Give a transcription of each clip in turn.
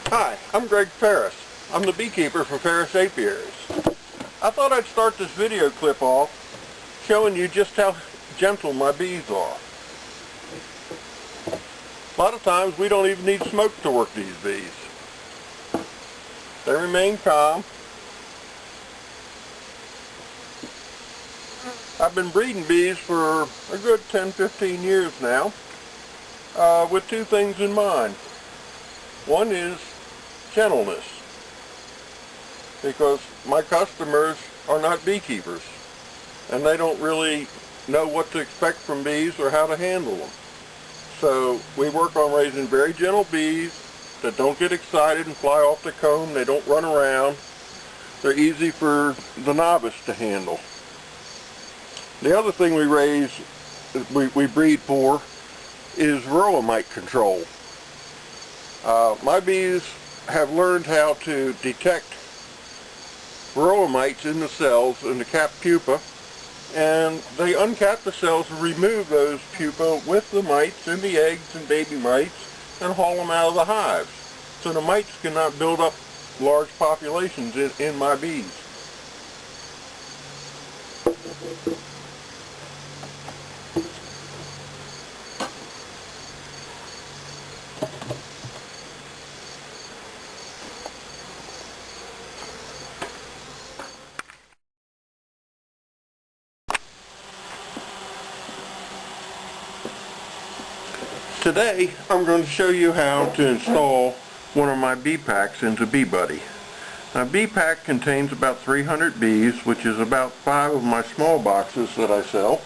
Hi, I'm Ferris. I'm the beekeeper for Ferris Apiaries. I thought I'd start this video clip off showing you just how gentle my bees are. A lot of times we don't even need smoke to work these bees. They remain calm. I've been breeding bees for a good 10-15 years now with two things in mind. One is gentleness, because my customers are not beekeepers and they don't really know what to expect from bees or how to handle them. So we work on raising very gentle bees that don't get excited and fly off the comb. They don't run around. They're easy for the novice to handle. The other thing we breed for is varroa mite control. My bees have learned how to detect varroa mites in the cells in the capped pupa, and they uncap the cells and remove those pupa with the mites and the eggs and baby mites and haul them out of the hives, so the mites cannot build up large populations in my bees. Today I'm going to show you how to install one of my bee packs into Buddy. Now, a bee pack contains about 300 bees, which is about 5 of my small boxes that I sell.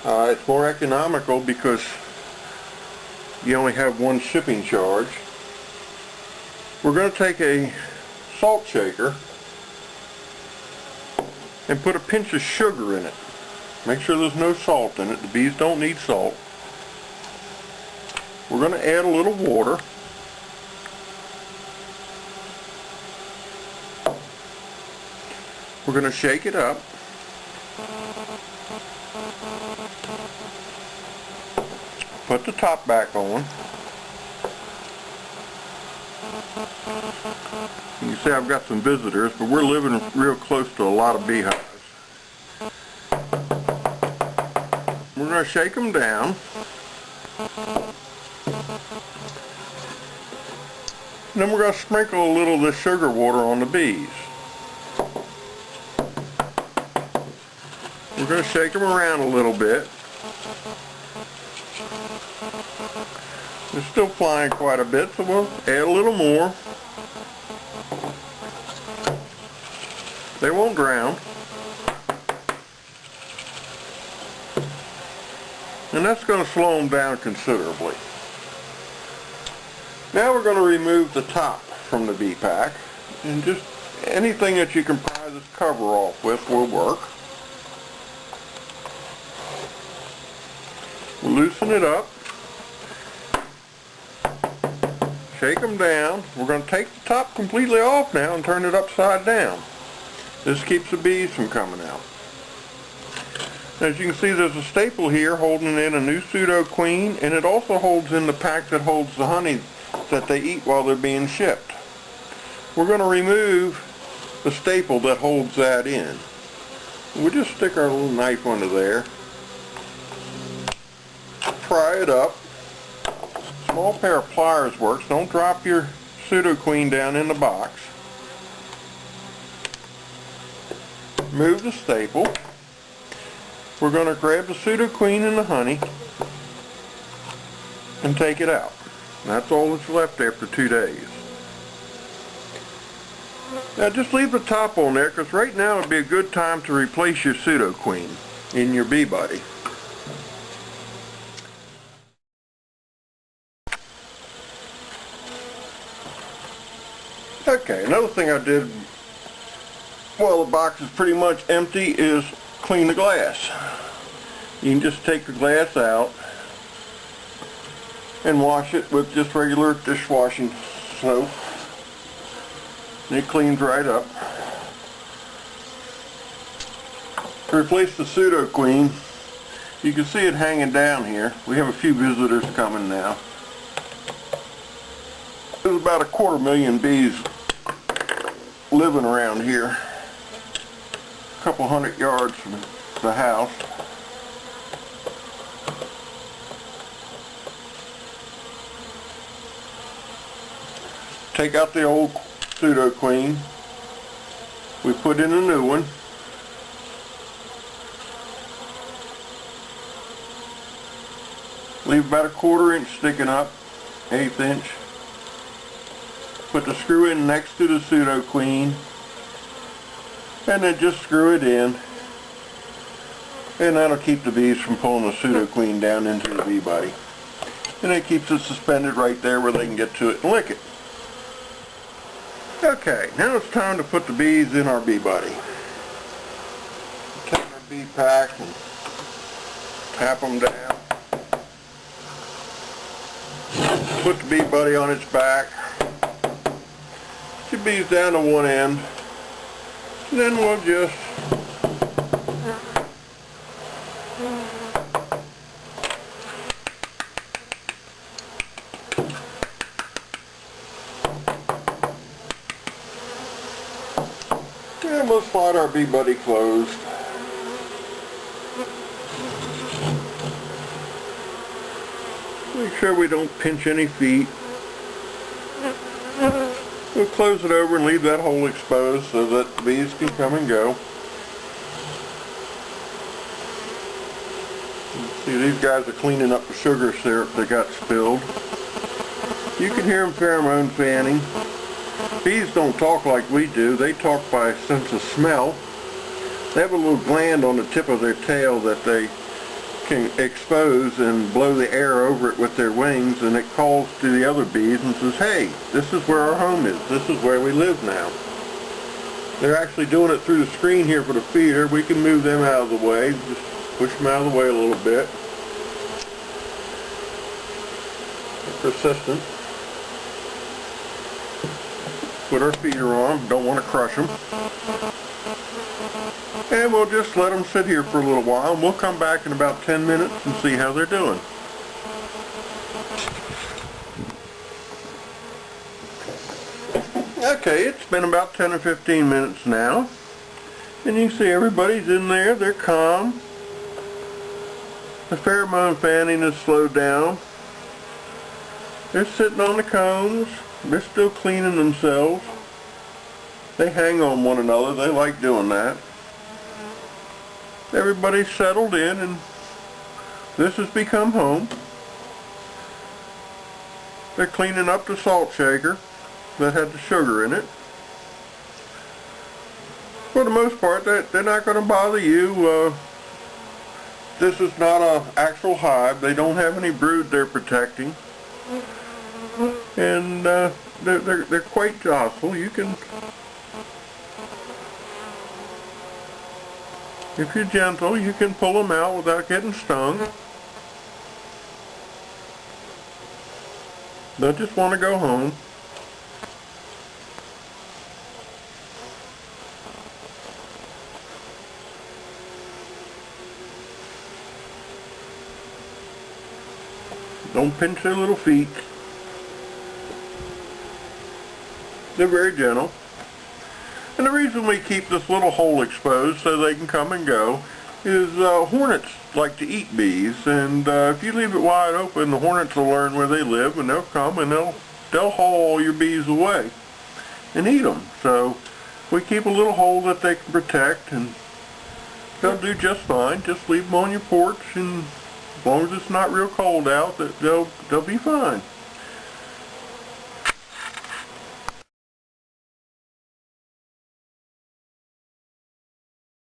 It's more economical because you only have one shipping charge. We're going to take a salt shaker and put a pinch of sugar in it. Make sure there's no salt in it. The bees don't need salt. We're going to add a little water. We're going to shake it up. Put the top back on. You can see I've got some visitors, but we're living real close to a lot of beehives. We're going to shake them down. And then we're going to sprinkle a little of this sugar water on the bees. We're going to shake them around a little bit. They're still flying quite a bit, so we'll add a little more. They won't drown. And that's going to slow them down considerably. Now we're going to remove the top from the bee pack, and just anything that you can pry this cover off with will work. We'll loosen it up, shake them down. We're going to take the top completely off now and turn it upside down. This keeps the bees from coming out. As you can see, there's a staple here holding in a new pseudo queen, and it also holds in the pack that holds the honey that they eat while they're being shipped. We're going to remove the staple that holds that in. We'll just stick our little knife under there, pry it up. Small pair of pliers works. Don't drop your pseudo queen down in the box. Move the staple. We're going to grab the pseudo queen and the honey and take it out. That's all that's left after 2 days. Now just leave the top on there, because right now would be a good time to replace your pseudo queen in your bee buddy. Okay, another thing I did while the box is pretty much empty is clean the glass. You can just take the glass out and wash it with just regular dishwashing soap, and it cleans right up. To replace the pseudo queen, you can see it hanging down here. We have a few visitors coming now. There's about 250,000 bees living around here, a couple hundred yards from the house. Take out the old pseudo queen. We put in a new one. Leave about a 1/4 inch sticking up, 1/8 inch. Put the screw in next to the pseudo queen, and then just screw it in, and that'll keep the bees from pulling the pseudo queen down into the bee body. And it keeps it suspended right there where they can get to it and lick it. Okay, now it's time to put the bees in our bee body. Take our bee pack and tap them down. Put the bee buddy on its back. Put your bees down to one end. And then we'll just and we'll slide our bee buddy closed. Make sure we don't pinch any feet. We'll close it over and leave that hole exposed so that the bees can come and go. See, these guys are cleaning up the sugar syrup that got spilled. You can hear them pheromone fanning. Bees don't talk like we do. They talk by sense of smell. They have a little gland on the tip of their tail that they can expose and blow the air over it with their wings, and it calls to the other bees and says, hey, this is where our home is. This is where we live now. They're actually doing it through the screen here for the feeder. We can move them out of the way. Just push them out of the way a little bit. They're persistent. Put our feeder on. Don't want to crush them. And we'll just let them sit here for a little while, and we'll come back in about 10 minutes and see how they're doing. Okay, it's been about 10 or 15 minutes now, and you can see everybody's in there. They're calm. The pheromone fanning has slowed down. They're sitting on the combs. They're still cleaning themselves. They hang on one another. They like doing that. Everybody's settled in, and this has become home. They're cleaning up the salt shaker that had the sugar in it. For the most part, they're not going to bother you. This is not an actual hive. They don't have any brood they're protecting. And they're quite docile. You can, if you're gentle, you can pull them out without getting stung. They just want to go home. Don't pinch their little feet. They're very gentle. And the reason we keep this little hole exposed so they can come and go is hornets like to eat bees, and if you leave it wide open, the hornets will learn where they live, and they'll come and they'll haul all your bees away and eat them. So we keep a little hole that they can protect, and they'll do just fine. Just leave them on your porch, and as long as it's not real cold out, they'll be fine.